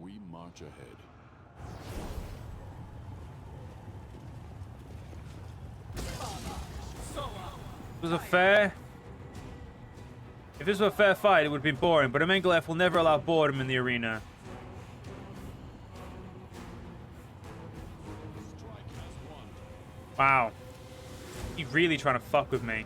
We march ahead. Was a fair. If this were a fair fight, it would have been boring, but a Mendev will never allow boredom in the arena. Wow. He's really trying to fuck with me.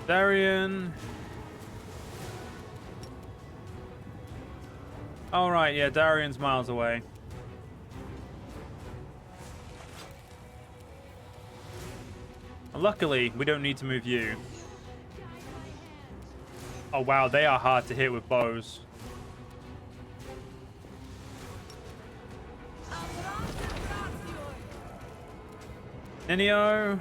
Darian. Alright, yeah, Darian's miles away. And luckily, we don't need to move you. Oh wow, they are hard to hit with bows. Nenio.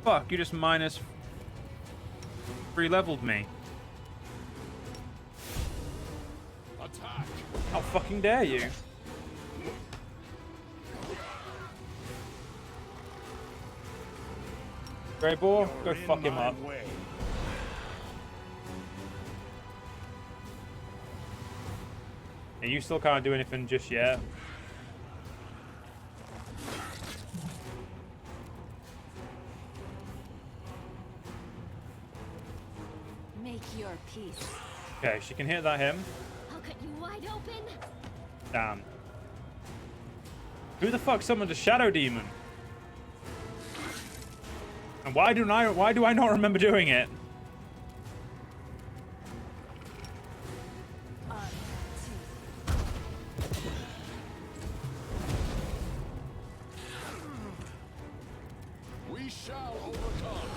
Fuck, you just minus 3-leveled me. Attack! How fucking dare you? Grey Boar, go fuck him up. And you still can't do anything just yet. Make your peace. Okay, she can hit that him. I'll cut you wide open. Damn. Who the fuck summoned a shadow demon? And why do I not remember doing it? We shall overcome.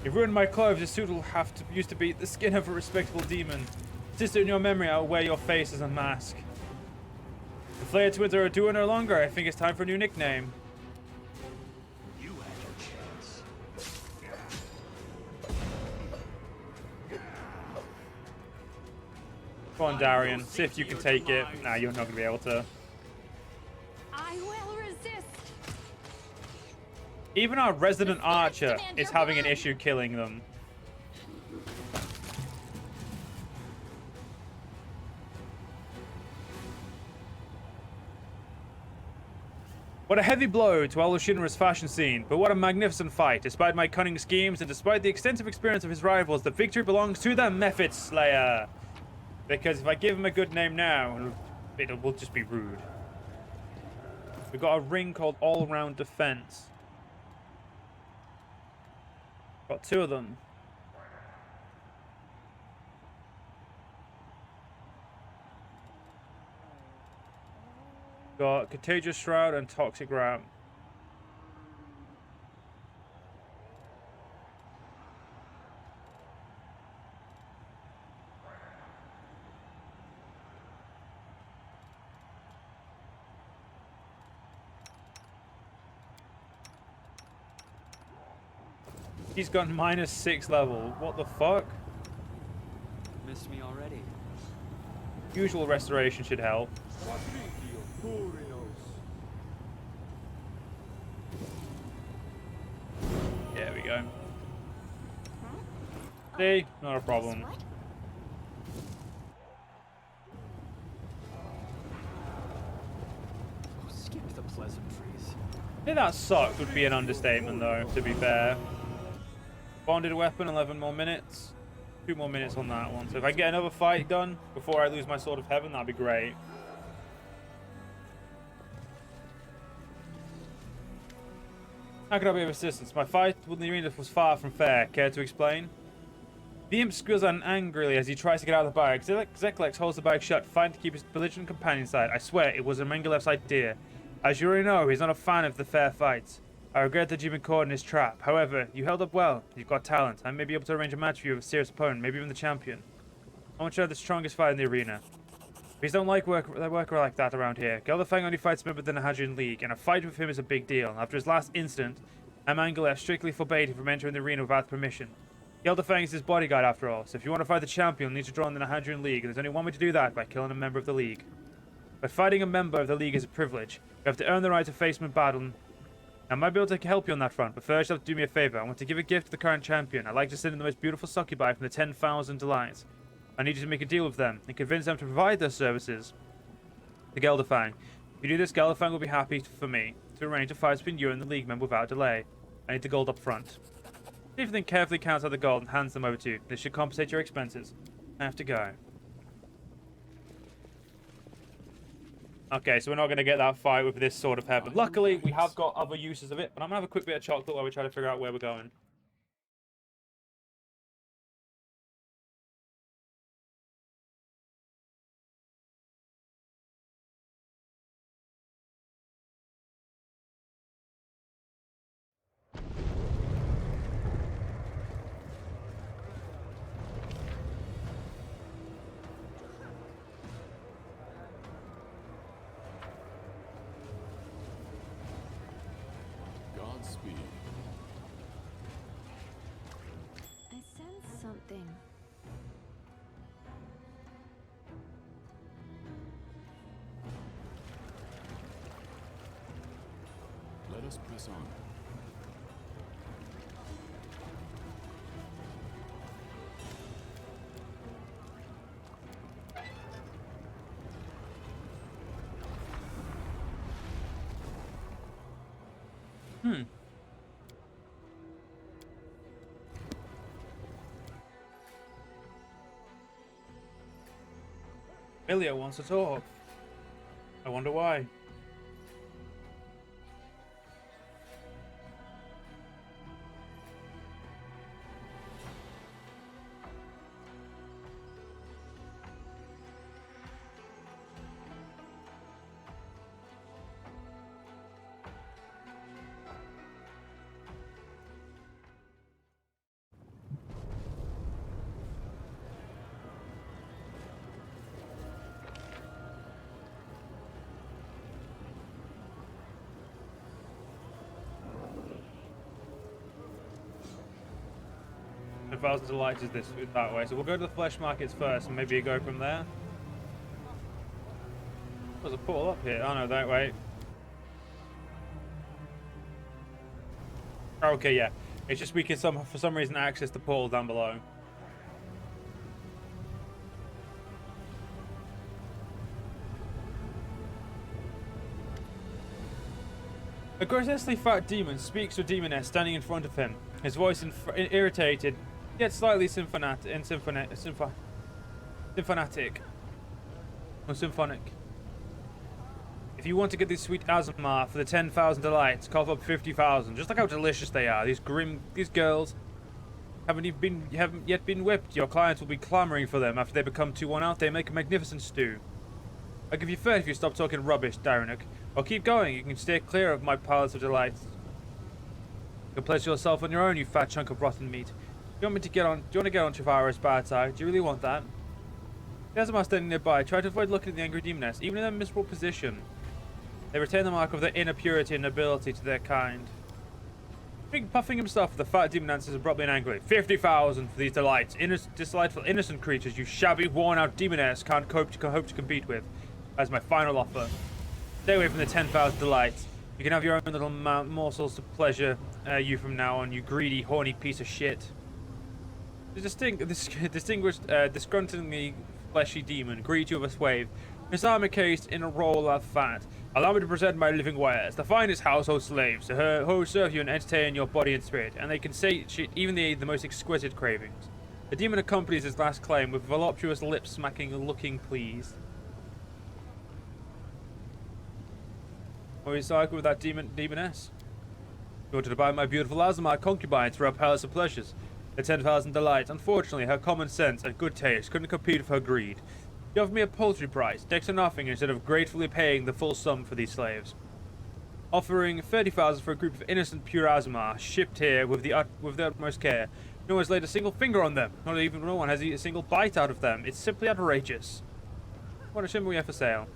You ruined my clothes. This suit will have to use to beat the skin of a respectable demon. Sister, in your memory, I'll wear your face as a mask. The Flair twins are a duo no longer. I think it's time for a new nickname. You had your chance. Come on, Darian. See if you can take it. Nah, you're not going to be able to. I will resist. Even our resident archer is having an issue killing them. What a heavy blow to all of Shinra's fashion scene, but what a magnificent fight. Despite my cunning schemes and despite the extensive experience of his rivals, the victory belongs to the Mephit Slayer. Because if I give him a good name now, it will just be rude. We've got a ring called All-Round Defense. Got 2 of them. Got Contagious Shroud and Toxic Ram. He's got -6 level. What the fuck? Missed me already. Usual restoration should help. There we go. See? Not a problem. Skip the pleasantries. I think that sucked would be an understatement though, to be fair. Bonded weapon, 11 more minutes. 2 more minutes on that one. So if I get another fight done before I lose my Sword of Heaven, that'd be great. How could I be of assistance? My fight with the arena was far from fair. Care to explain? The imp squeals out angrily as he tries to get out of the bag. Zeklex holds the bag shut, fighting to keep his belligerent companion inside. I swear it was a Mengelev's idea. As you already know, he's not a fan of the fair fights. I regret that you've been caught in his trap. However, you held up well. You've got talent. I may be able to arrange a match for you with a serious opponent, maybe even the champion. I want you to have the strongest fight in the arena. If Please don't like work like that around here. Gelderfang only fights members of the Nahadrian League, and a fight with him is a big deal. After his last incident, Amangalef strictly forbade him from entering the arena without permission. Gelderfang is his bodyguard after all, so if you want to fight the champion, you'll need to join the Nahadrian League, and there's only one way to do that, by killing a member of the League. But fighting a member of the League is a privilege. You have to earn the right to face him in battle. I might be able to help you on that front, but first you have to do me a favor. I want to give a gift to the current champion. I'd like to send in the most beautiful succubi from the 10,000 Delights. I need you to make a deal with them and convince them to provide their services to Gelderfang. If you do this, Gelderfang will be happy for me to arrange a fight between you and the League member without delay. I need the gold up front. See if you carefully counts out the gold and hands them over to you. This should compensate your expenses. I have to go. Okay, so we're not going to get that fight with this sword of heaven. Luckily, we have got other uses of it, but I'm going to have a quick bit of chocolate while we try to figure out where we're going. Godspeed. I sense something. Let us press on. Emilio wants to talk. I wonder why. The Thousands of Lights is that way, so we'll go to the flesh markets first and maybe go from there. There's a portal up here. Oh no, that way. Okay, yeah. It's just we can for some reason access the portal down below. A grotesquely fat demon speaks to a demoness standing in front of him, his voice irritated, yet slightly symphonic. If you want to get this sweet Azamar for the 10,000 delights, cough up 50,000. Just look how delicious they are. These girls haven't yet been whipped. Your clients will be clamoring for them after they become too worn out. They make a magnificent stew. I'll give you 30 if you stop talking rubbish, Darinuk. Or keep going. You can stay clear of my palace of delights. You can place yourself on your own, you fat chunk of rotten meat. Do you want to get on Chivara's bad side? Do you really want that? There's a man standing nearby. Try to avoid looking at the angry demoness, even in their miserable position. They retain the mark of their inner purity and nobility to their kind. Puffing himself, the fat demon answers abruptly and angrily. 50,000 for these delights. Delightful, innocent creatures you shabby, worn-out demoness can't hope to compete with. That's my final offer. Stay away from the 10,000 delights. You can have your own little morsels to pleasure you from now on, you greedy, horny piece of shit. The distinguished, disgruntlingly fleshy demon greets you with a swave. His arm encased in a roll of fat. Allow me to present my living wares, the finest household slaves, who serve you and entertain your body and spirit, and they can satiate even the most exquisite cravings. The demon accompanies his last claim with voluptuous lips smacking and looking pleased. Or you cycle with that demoness? You wanted to buy my beautiful Azamar concubines for her palace of pleasures. The 10,000 delights. Unfortunately, her common sense and good taste couldn't compete with her greed. You offered me a paltry price, next to nothing, instead of gratefully paying the full sum for these slaves. Offering 30,000 for a group of innocent pure Azamar, shipped here with the utmost care. No one's laid a single finger on them. No one has eaten a single bite out of them. It's simply outrageous. What a shame we have for sale.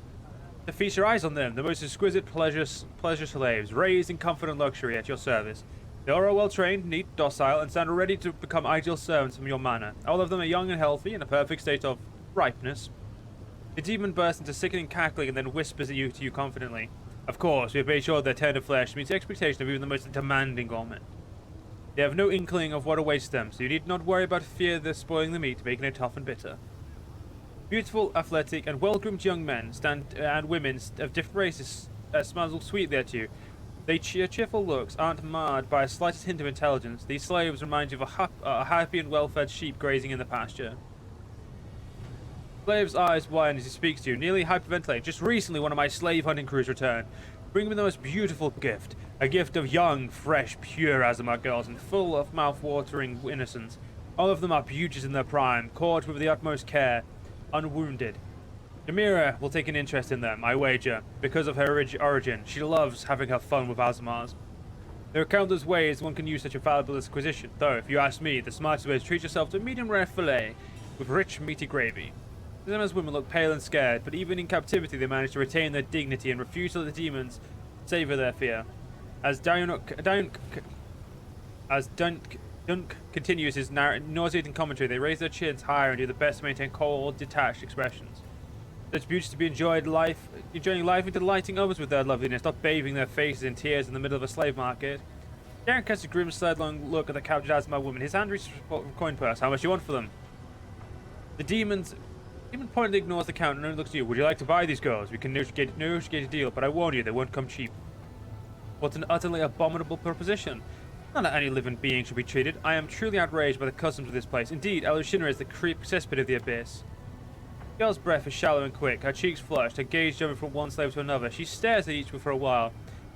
To feast your eyes on them, the most exquisite pleasure slaves, raised in comfort and luxury at your service. They are all well trained, neat, docile, and stand ready to become ideal servants from your manor. All of them are young and healthy, in a perfect state of ripeness. The demon bursts into sickening cackling and then whispers to you confidently. Of course, we have made sure their tender flesh meets the expectation of even the most demanding gourmet. They have no inkling of what awaits them, so you need not worry about fear of spoiling the meat, making it tough and bitter. Beautiful, athletic, and well-groomed young men and women of different races smile sweetly at you. Their cheerful looks aren't marred by a slightest hint of intelligence. These slaves remind you of a happy and well-fed sheep grazing in the pasture. Slave's eyes widen as he speaks to you, nearly hyperventilating. Just recently, one of my slave hunting crews returned, bringing me the most beautiful gift. A gift of young, fresh, pure Azamar girls and full of mouth-watering innocence. All of them are beauties in their prime, caught with the utmost care, unwounded. Demira will take an interest in them, I wager, because of her origin. She loves having her fun with Azamars. There are countless ways one can use such a valuable acquisition, though, if you ask me, the smartest way is to treat yourself to a medium-rare fillet with rich, meaty gravy. Azamars women look pale and scared, but even in captivity they manage to retain their dignity and refuse to let the demons savor their fear. As Dunk continues his nauseating commentary, they raise their chins higher and do the best to maintain cold, detached expressions. Such beauties to be enjoying life and delighting others with their loveliness, not bathing their faces in tears in the middle of a slave market. Darren casts a grim, sidelong look at the captured Azamar woman. His hand reaches for a coin purse. How much do you want for them? The demon pointedly ignores the count and only looks at you. Would you like to buy these girls? We can negotiate a deal, but I warn you, they won't come cheap. What an utterly abominable proposition. Not that any living being should be treated. I am truly outraged by the customs of this place. Indeed, Elushinra is the creep cesspit of the abyss. The girl's breath is shallow and quick, her cheeks flushed, her gaze jumping from one slave to another. She stares at each for a while,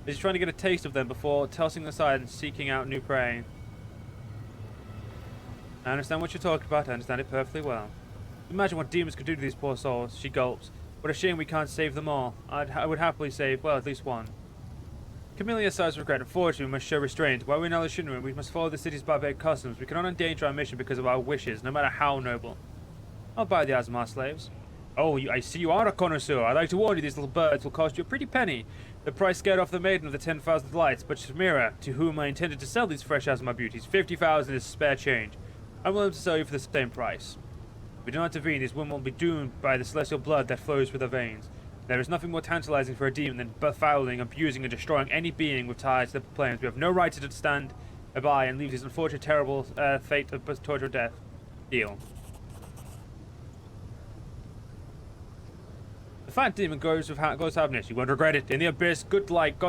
as she's trying to get a taste of them before tossing them aside and seeking out new prey. I understand what you're talking about, I understand it perfectly well. Imagine what demons could do to these poor souls. She gulps. What a shame we can't save them all. I would happily save, well, at least one. Camellia sighs regret. Unfortunately, we must show restraint. While we're in Elushinra, we must follow the city's barbaric customs. We cannot endanger our mission because of our wishes, no matter how noble. I'll buy the Azamar slaves. Oh, I see you are a connoisseur. I'd like to warn you, these little birds will cost you a pretty penny. The price scared off the maiden of the 10,000 lights, but Shamira, to whom I intended to sell these fresh Azamar beauties, 50,000 is spare change. I'm willing to sell you for the same price. If we do not intervene, these women will be doomed by the celestial blood that flows through their veins. There is nothing more tantalizing for a demon than befouling, abusing, and destroying any being with ties to the planes. We have no right to stand by and leave this unfortunate, terrible fate of torture or death. Deal. The fat demon goes happiness. You won't regret it. In the abyss, goods like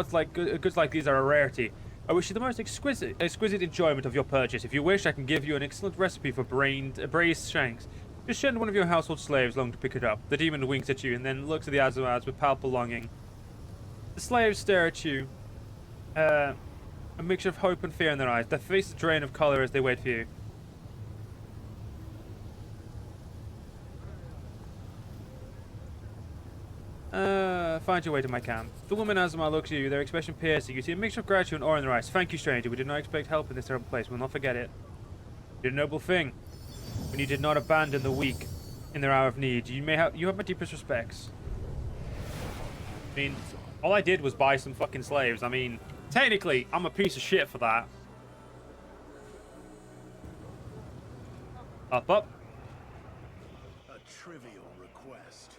these are a rarity. I wish you the most exquisite enjoyment of your purchase. If you wish, I can give you an excellent recipe for braised shanks. Just send one of your household slaves along to pick it up. The demon winks at you and then looks at the Azamars with palpable longing. The slaves stare at you, a mixture of hope and fear in their eyes. Their faces drain of color as they wait for you. Find your way to my camp. The woman Azamar looks at you, their expression piercing. You see a mixture of gratitude and awe in their eyes. Thank you, stranger. We did not expect help in this terrible place. We'll not forget it. You did a noble thing. When you did not abandon the weak in their hour of need. You have my deepest respects. I mean, all I did was buy some fucking slaves. I mean, technically, I'm a piece of shit for that. Up, up. A trivial request.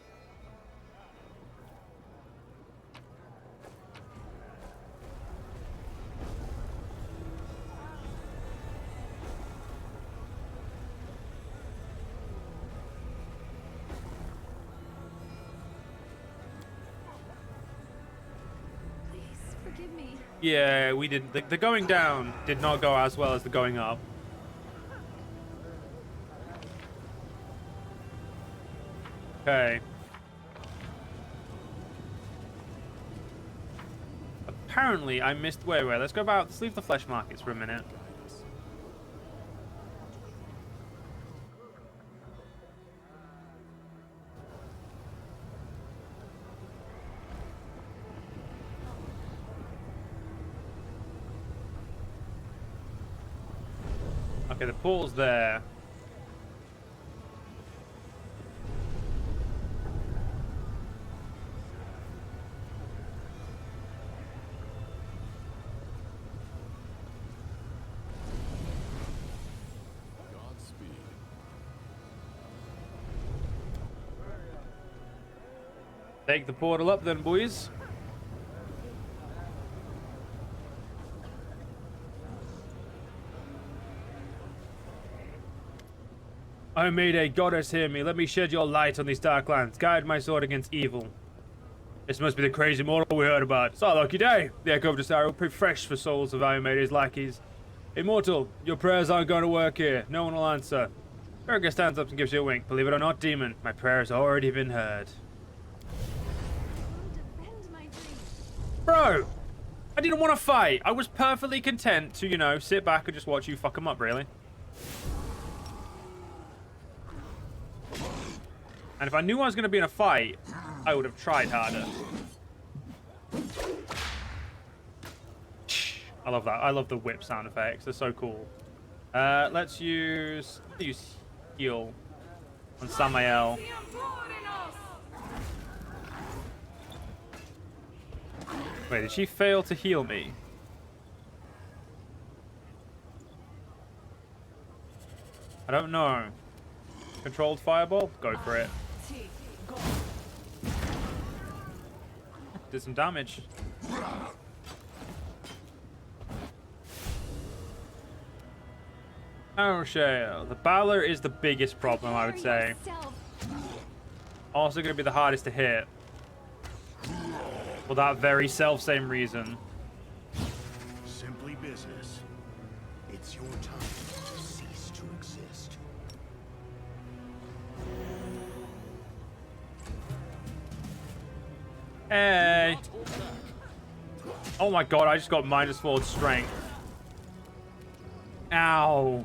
Forgive me. Yeah, we did. The going down did not go as well as the going up. Okay. Apparently, I missed. Wait. Let's go about. Let's leave the flesh markets for a minute. Okay, the pool's there. Take the portal up then, boys. O Mayday, goddess, hear me. Let me shed your light on these dark lands. Guide my sword against evil. This must be the crazy mortal we heard about. It's our lucky day. The echo of Deskari will prove fresh for souls of O Mayday's lackeys. Immortal, your prayers aren't going to work here. No one will answer. Berger stands up and gives you a wink. Believe it or not, demon, my prayers already been heard. Defend my dream. Bro, I didn't want to fight. I was perfectly content to, you know, sit back and just watch you fuck him up, really. And if I knew I was going to be in a fight, I would have tried harder. I love that. I love the whip sound effects. They're so cool. Let's use heal on Samael. Wait, did she fail to heal me? I don't know. Controlled fireball? Go for it. Did some damage. Oh, shit. The Balor is the biggest problem, I would say. Also going to be the hardest to hit. For that very self-same reason. Simply business. It's your time to cease to exist. Hey. Oh my god, I just got -4 strength. Ow.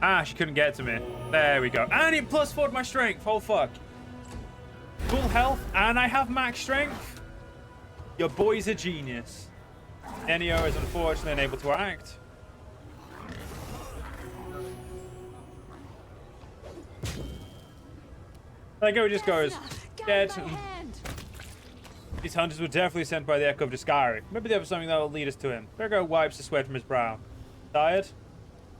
Ah, she couldn't get to me. There we go. And it +4'd my strength. Oh fuck. Full health and I have max strength. Your boy's a genius. Enio is unfortunately unable to act. There you go, he just goes dead. These hunters were definitely sent by the echo of Deskari. Maybe they have something that will lead us to him. Virgo wipes the sweat from his brow. Tired?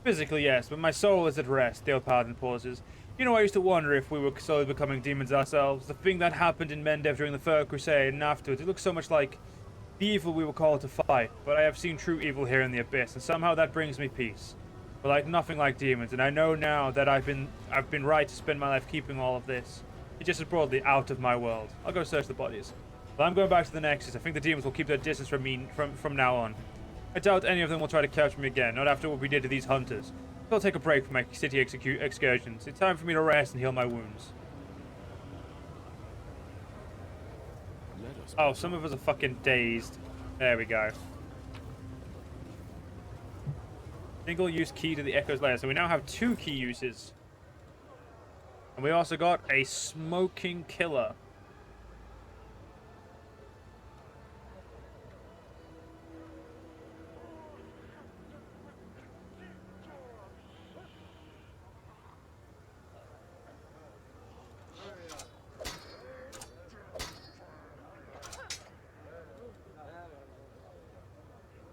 Physically, yes, but my soul is at rest. The old Paladin pauses. You know, I used to wonder if we were slowly becoming demons ourselves. The thing that happened in Mendev during the Third Crusade and afterwards, it looks so much like the evil we were called to fight. But I have seen true evil here in the Abyss, and somehow that brings me peace. But like nothing like demons, and I know now that I've been right to spend my life keeping all of this. It just is broadly out of my world. I'll go search the bodies. But I'm going back to the Nexus. I think the demons will keep their distance from me from now on. I doubt any of them will try to catch me again, not after what we did to these hunters. I'll take a break from my city excursions. It's time for me to rest and heal my wounds. Oh, some of us are fucking dazed. There we go. Single-use key to the Echo's lair. So we now have 2 key uses. And we also got a smoking killer.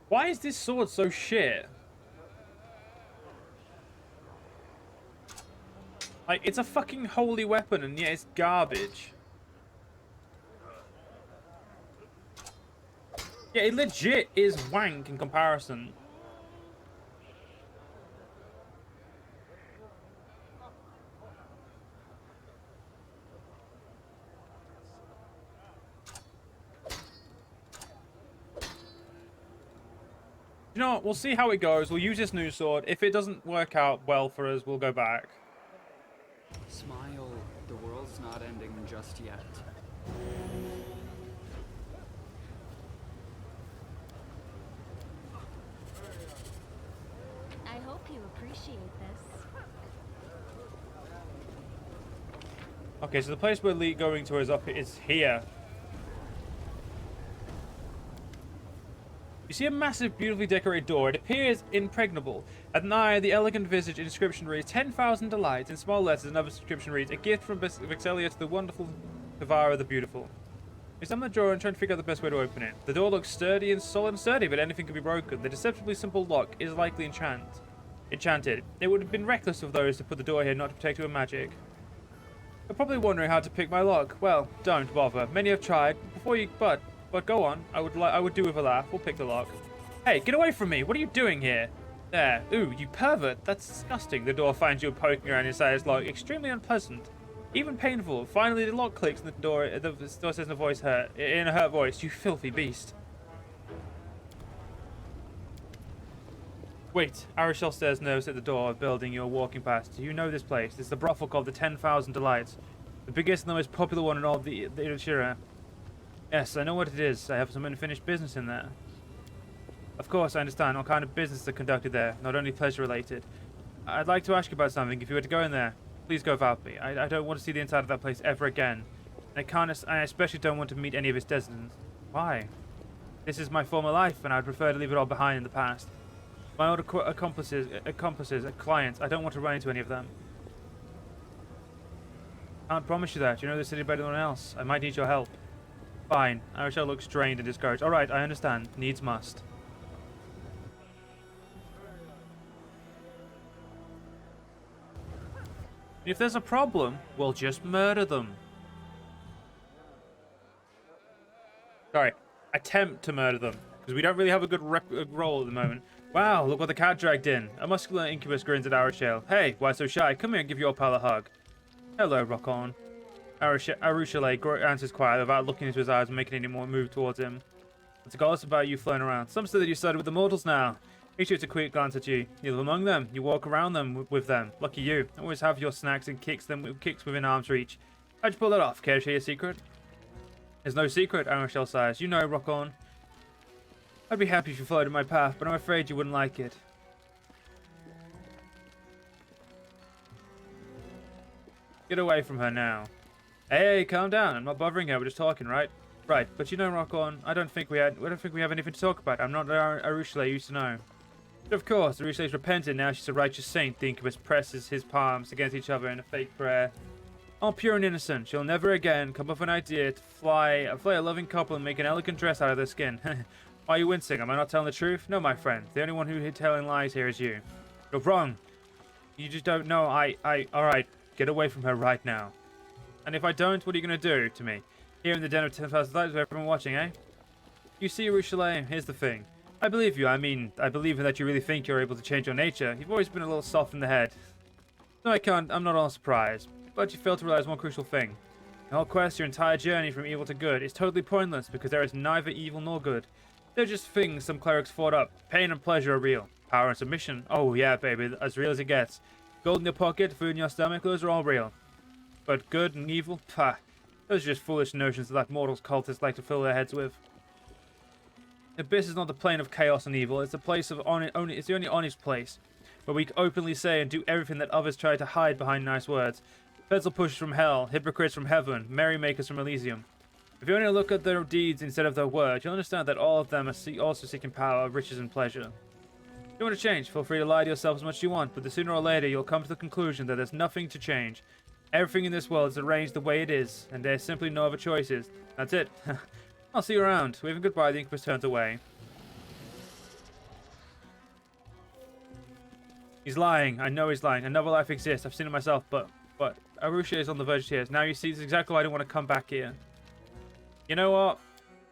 Why is this sword so shit? Like, it's a fucking holy weapon and yet it's garbage. Yeah, it legit is wank in comparison. You know what? We'll see how it goes. We'll use this new sword. If it doesn't work out well for us, we'll go back. Smile, the world's not ending just yet. I hope you appreciate this. Okay, so the place we're going to is here. You see a massive, beautifully decorated door. It appears impregnable. At an eye, the elegant visage inscription reads 10,000 delights. In small letters, another inscription reads, a gift from Vexelia to the wonderful Kavara the Beautiful. We examine the drawer and try to figure out the best way to open it. The door looks sturdy and solid and sturdy, but anything can be broken. The deceptively simple lock is likely enchanted. It would have been reckless of those to put the door here not to protect it with magic. You're probably wondering how to pick my lock. Well, don't bother. Many have tried. But go on. I would do with a laugh. We'll pick the lock. Hey, get away from me! What are you doing here? There. Ooh, you pervert. That's disgusting. The door finds you poking around inside its lock. Extremely unpleasant. Even painful. Finally, the lock clicks and the door says in a hurt voice, "You filthy beast." Wait, Arishel stares nervous at the door of the building you're walking past. Do you know this place? It's the brothel called the 10,000 Delights. The biggest and the most popular one in all the Ilshira. Yes, I know what it is. I have some unfinished business in there. Of course, I understand all kind of business are conducted there, not only pleasure related. I'd like to ask you about something. If you were to go in there, please go without me. I don't want to see the inside of that place ever again. I especially don't want to meet any of its denizens. Why? This is my former life, and I'd prefer to leave it all behind in the past. My old accomplices, clients, I don't want to run into any of them. I can't promise you that. You know the city better than anyone else. I might need your help. Fine. Arishel looks strained and discouraged. Alright, I understand. Needs must. If there's a problem, we'll just murder them. Sorry. Attempt to murder them. Because we don't really have a good role at the moment. Wow, look what the cat dragged in. A muscular incubus grins at Arishel. Hey, why so shy? Come here and give your pal a hug. Hello, Rock-On. Arishel answers quietly without looking into his eyes and making any more move towards him. What's the gossip about you floating around? Some say that you started with the mortals now. He shoots a quick glance at you. You live among them. You walk around them with them. Lucky you. Always have your snacks and kicks within arm's reach. How'd you pull that off? Care to share your secret? There's no secret, Arishel sighs. You know, Rock-On. I'd be happy if you followed in my path, but I'm afraid you wouldn't like it. Get away from her now. Hey, calm down. I'm not bothering her. We're just talking, right? Right, but you know, Rock-On, I don't think we have anything to talk about. I'm not Arishel I used to know. But of course, Arishela's repented. Now she's a righteous saint. The incubus presses his palms against each other in a fake prayer. All pure and innocent. She'll never again come up with an idea to fly a loving couple and make an elegant dress out of their skin. Why are you wincing? Am I not telling the truth? No, my friend. The only one who's telling lies here is you. You're wrong. You just don't know. Alright. Get away from her right now. And if I don't, what are you going to do to me? Here in the den of 10,000 lights with everyone watching, eh? You see, Arishel, here's the thing. I believe you. I mean, I believe that you really think you're able to change your nature. You've always been a little soft in the head. No, I can't. I'm not all surprised. But you fail to realize one crucial thing. The whole quest, your entire journey from evil to good, is totally pointless because there is neither evil nor good. They're just things some clerics fought up. Pain and pleasure are real. Power and submission, oh yeah, baby, as real as it gets. Gold in your pocket, food in your stomach, those are all real. But good and evil, pah, those are just foolish notions that mortals cultists like to fill their heads with. The abyss is not the plane of chaos and evil. It's the place of it's the only honest place, where we openly say and do everything that others try to hide behind nice words. Pencil pushers from hell, hypocrites from heaven, merrymakers from Elysium. If you only look at their deeds instead of their words, you'll understand that all of them are also seeking power, riches, and pleasure. If you want to change, feel free to lie to yourself as much as you want, but sooner or later you'll come to the conclusion that there's nothing to change. Everything in this world is arranged the way it is, and there's simply no other choices. That's it. I'll see you around. Waving goodbye, the incubus turns away. He's lying. I know he's lying. Another life exists. I've seen it myself, but Arusha is on the verge of tears. Now you see, it's exactly why I don't want to come back here. You know what?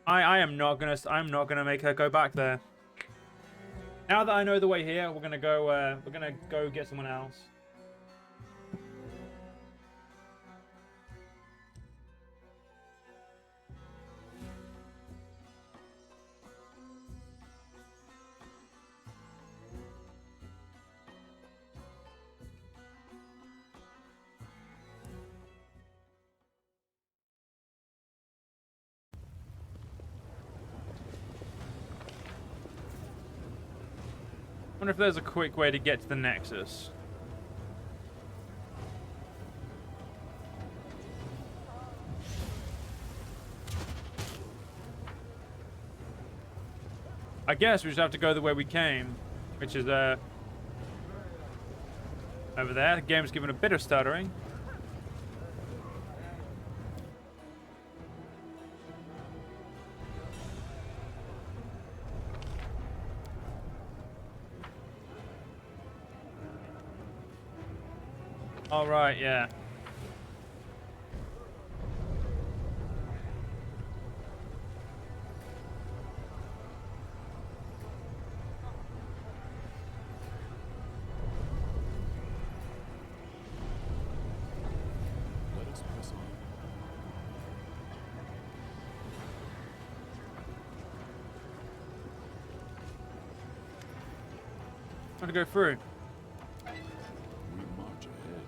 I'm not gonna make her go back there. Now that I know the way here, we're gonna go get someone else. Wonder if there's a quick way to get to the Nexus. I guess we just have to go the way we came, which is over there. The game's giving a bit of stuttering. All right, yeah. Want to go through? We march ahead.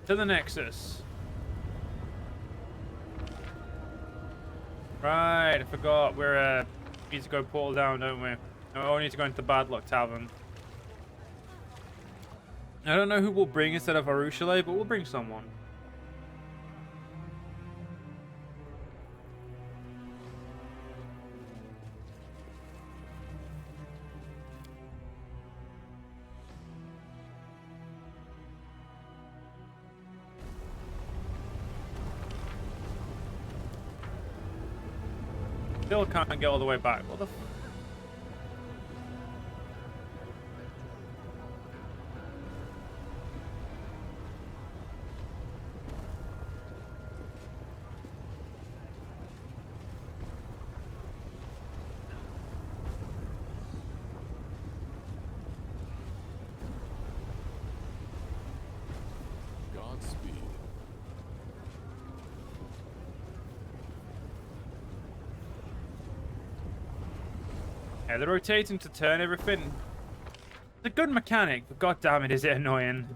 To the Nexus. Right, I forgot. We're need to go portal down, don't we? Oh, we need to go into the Bad Luck Tavern. I don't know who we'll bring instead of Arushale, but we'll bring someone. Still can't get all the way back. What the f— Godspeed. Yeah, they're rotating to turn everything. It's a good mechanic, but god damn it, is it annoying.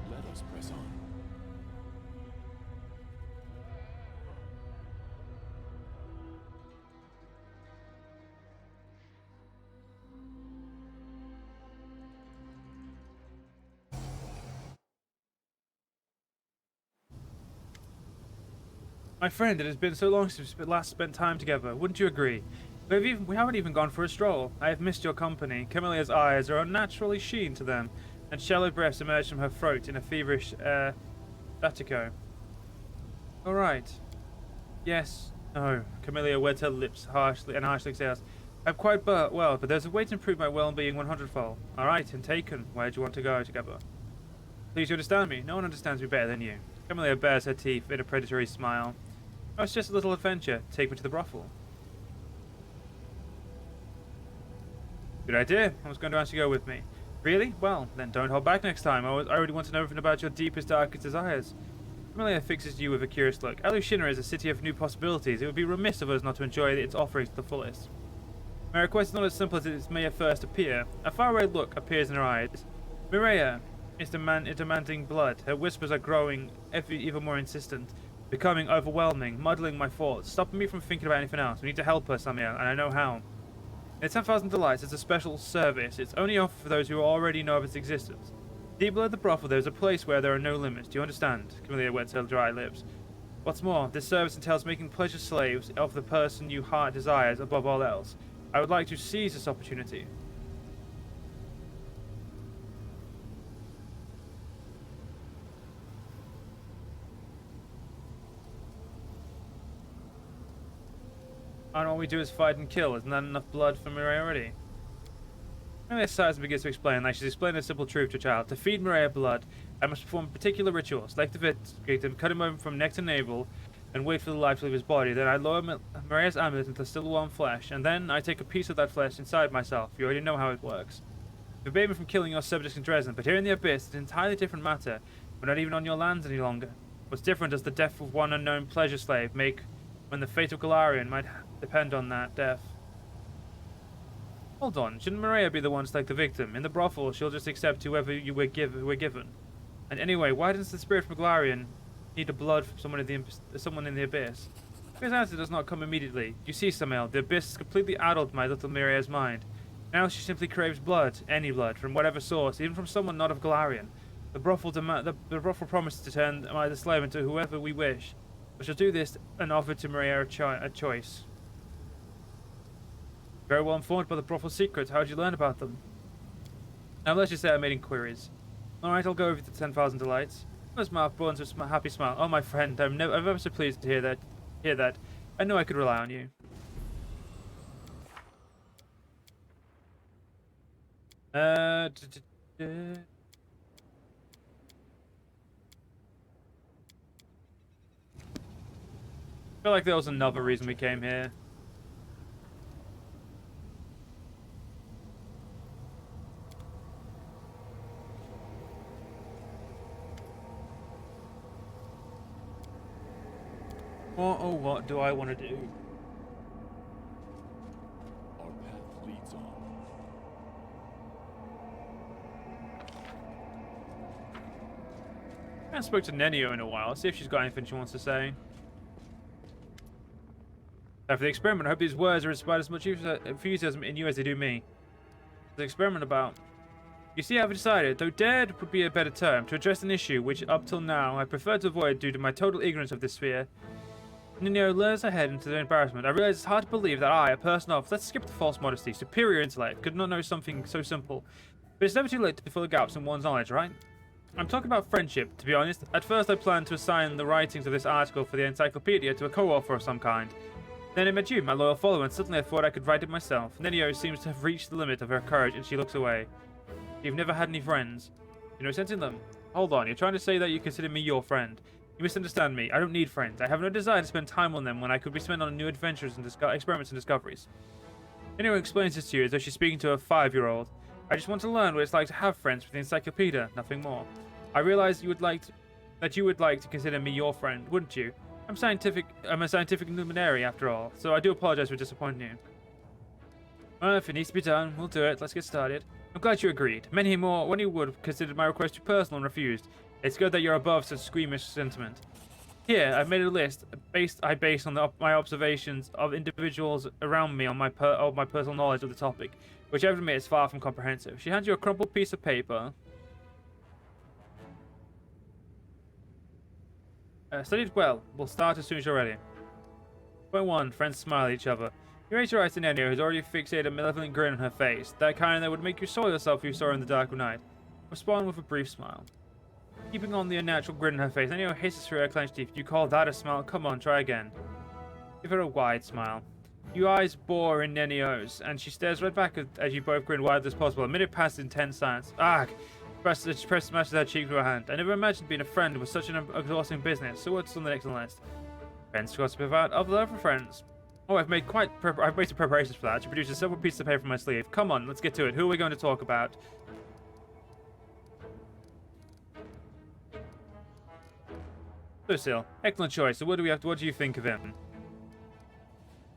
Let us press on. My friend, it has been so long since we last spent time together. Wouldn't you agree? We haven't even gone for a stroll. I have missed your company. Camillia's eyes are unnaturally sheen to them, and shallow breaths emerge from her throat in a feverish statico. All right. Yes. No. Camilla wets her lips harshly exhales. I'm quite well, but there's a way to improve my well-being 100-fold. All right, and taken. Where do you want to go together? Please, you understand me. No one understands me better than you. Camilla bares her teeth in a predatory smile. Oh, it's just a little adventure. Take me to the brothel. Good idea. I was going to ask you to go with me. Really? Well, then don't hold back next time. I already want to know everything about your deepest, darkest desires. Camilla fixes you with a curious look. Alushina is a city of new possibilities. It would be remiss of us not to enjoy its offerings to the fullest. My request is not as simple as it may at first appear. A faraway look appears in her eyes. Mireia is demanding blood. Her whispers are growing even more insistent, becoming overwhelming, muddling my thoughts, stopping me from thinking about anything else. We need to help her, Samael, and I know how. In 10,000 Delights, it's a special service. It's only offered for those who already know of its existence. Deep below the brothel, there is a place where there are no limits. Do you understand? Camilla wets her dry lips. What's more, this service entails making pleasure slaves of the person you heart desires above all else. I would like to seize this opportunity. And all we do is fight and kill. Isn't that enough blood for Mireia already? Mireia sighs and begins to explain, like she's explaining a simple truth to a child. To feed Mireia blood, I must perform particular rituals. Like the victim, cut him open from neck to navel, and wait for the life to leave his body. Then I lower Mireia's amulet into still warm flesh, and then I take a piece of that flesh inside myself. You already know how it works. You forbade me from killing your subjects in Dresden, but here in the Abyss, it's an entirely different matter. We're not even on your lands any longer. What's different is the death of one unknown pleasure slave make when the fate of Golarion might depend on that death. Hold on, shouldn't Mireia be the one to take the victim? In the brothel, she'll just accept whoever we're given. And anyway, why does the spirit from Golarion need the blood from someone in the Abyss? His answer does not come immediately. You see, Samael, the Abyss has completely addled my little Mireia's mind. Now she simply craves blood, any blood, from whatever source, even from someone not of Golarion. The brothel promises to turn the slave into whoever we wish. We shall do this and offer to Mireia a choice. Very well informed by the brothel secrets. How did you learn about them? Now let's just say I made inquiries. Alright, I'll go over to 10,000 delights. His mouth burns with a happy smile. Oh, my friend, I'm ever so pleased to hear that. I know I could rely on you. I feel like there was another reason we came here. What do I want to do? Our path leads on. I haven't spoke to Nenio in a while. See if she's got anything she wants to say. After the experiment, I hope these words are inspired as much enthusiasm in you as they do me. The experiment about... You see, I've decided, though dared would be a better term, to address an issue which up till now I preferred to avoid due to my total ignorance of this sphere. Nino lures ahead into the embarrassment. I realize it's hard to believe that I, a person of, let's skip the false modesty, superior intellect, could not know something so simple. But it's never too late to fill the gaps in one's knowledge, right? I'm talking about friendship, to be honest. At first I planned to assign the writings of this article for the encyclopedia to a co-author of some kind. Then I met you, my loyal follower, and suddenly I thought I could write it myself. Nenio seems to have reached the limit of her courage, and she looks away. You've never had any friends. You know sense in them. Hold on, you're trying to say that you consider me your friend. You misunderstand me. I don't need friends. I have no desire to spend time on them when I could be spent on new adventures and experiments and discoveries. Anyone explains this to you as though she's speaking to a 5-year-old. I just want to learn what it's like to have friends with the encyclopedia, nothing more. I realize you would like to consider me your friend, wouldn't you? I'm a scientific luminary after all, so I do apologize for disappointing you. Well, if it needs to be done, we'll do it. Let's get started. I'm glad you agreed. Many more, when you would have considered my request too personal and refused. It's good that you're above such squeamish sentiment. Here, I've made a list based on my observations of individuals around me on my personal knowledge of the topic, which I admit is far from comprehensive. She hands you a crumpled piece of paper. Studied well. We'll start as soon as you're ready. Point 1. Friends smile at each other. You raise your eyes to Nenio, who's already fixated a malevolent grin on her face, that kind that would make you soil yourself if you saw her in the dark of night. Respond with a brief smile. Keeping on the unnatural grin on her face, Nenio hisses through her clenched teeth. You call that a smile? Come on, try again. Give her a wide smile. Your eyes bore in Nenio's, and she stares right back as you both grin widely as possible. A minute passes in tense silence. Ah! She smashes her cheek with her hand. I never imagined being a friend was such an exhausting business. So what's on the next on the list? Friends to gossip about. Other love for friends. Oh, I've made some preparations for that. She produces several pieces of paper from my sleeve. Come on, let's get to it. Who are we going to talk about? Lucille, excellent choice. So what do you think of him?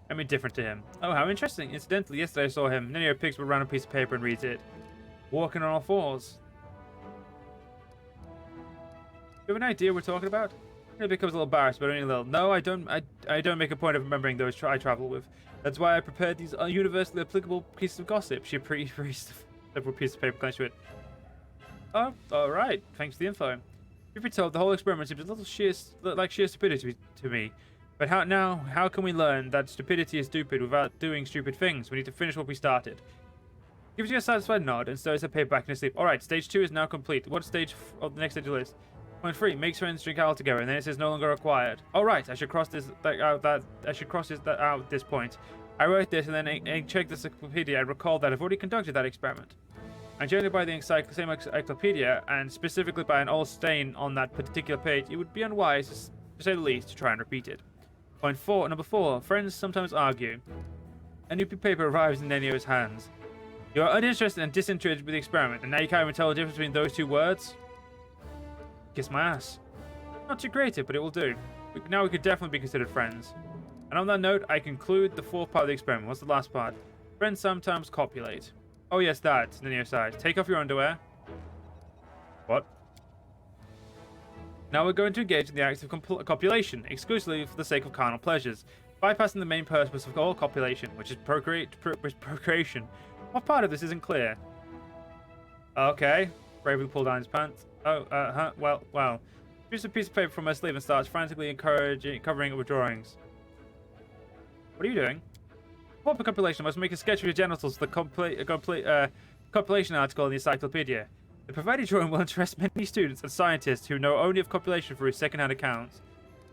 I'm indifferent to him. Oh, how interesting. Incidentally, yesterday I saw him. Nenio picks up a random piece of paper and reads it. Walking on all fours. Do you have an idea what we're talking about? It becomes a little embarrassed, but only a little. No, I don't make a point of remembering those I travel with. That's why I prepared these universally applicable pieces of gossip. She reads several pieces of paper clenched to it. Oh, all right. Thanks for the info. If you're told, the whole experiment seems a little like sheer stupidity to me. But how can we learn that stupidity is stupid without doing stupid things? We need to finish what we started. Gives you a satisfied nod and stows her paper back in his sleep. All right, stage 2 is now complete. What stage of the next stage of the list? Point 3, makes friends drink alcohol together, and then it says no longer required. All right, I should cross this out at this point. I wrote this and then checked the encyclopedia and recalled that I've already conducted that experiment. And generally by the same encyclopedia, and specifically by an old stain on that particular page, it would be unwise, to say the least, to try and repeat it. Number 4, friends sometimes argue. A new paper arrives in Nenio's hands. You are uninterested and disinterested with the experiment, and now you can't even tell the difference between those two words? Kiss my ass. Not too creative, but it will do. Now we could definitely be considered friends. And on that note, I conclude the 4th part of the experiment. What's the last part? Friends sometimes copulate. Oh yes, that, Nenio sighs. Take off your underwear. What? Now we're going to engage in the act of copulation, exclusively for the sake of carnal pleasures, bypassing the main purpose of all copulation, which is procreation. What part of this isn't clear? Okay. Bravely pulled down his pants. Oh, well. Produces a piece of paper from her sleeve and starts frantically covering it with drawings. What are you doing? proper compilation, I must make a sketch of your genitals for the compilation article in the encyclopedia. The provided drawing will interest many students and scientists who know only of copulation through second-hand accounts.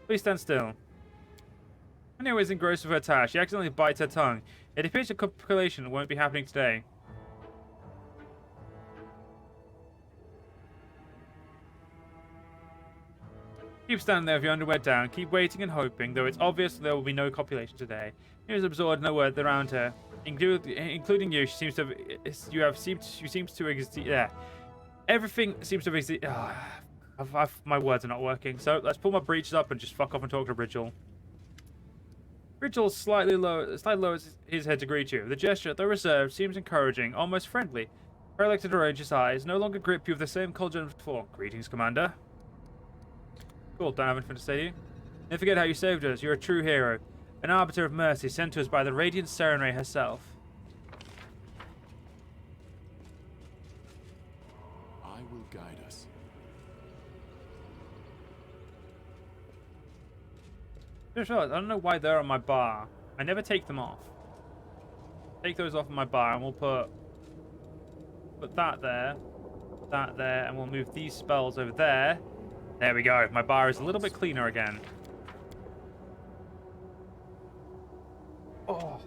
Please stand still. Anyway is engrossed with her task. She accidentally bites her tongue. It appears the compilation won't be happening today. Keep standing there with your underwear down. Keep waiting and hoping, though it's obvious there will be no copulation today. She is absorbed no word around her, including you. She seems to exist. Yeah, everything seems to exist. My words are not working. So let's pull my breeches up and just fuck off and talk to Bridgel. Bridgel slightly lowers his head to greet you. The gesture, though reserved, seems encouraging, almost friendly. Relicted arrange his eyes, no longer grip you with the same cold as before. Greetings, Commander. Cool, don't have anything to say to you. Never forget how you saved us. You're a true hero. An arbiter of mercy sent to us by the radiant Serenray herself. I will guide us. Just realized, I don't know why they're on my bar. I never take them off. Take those off of my bar and we'll put that there, and we'll move these spells over there. There we go. My bar is a little bit cleaner again. Oh.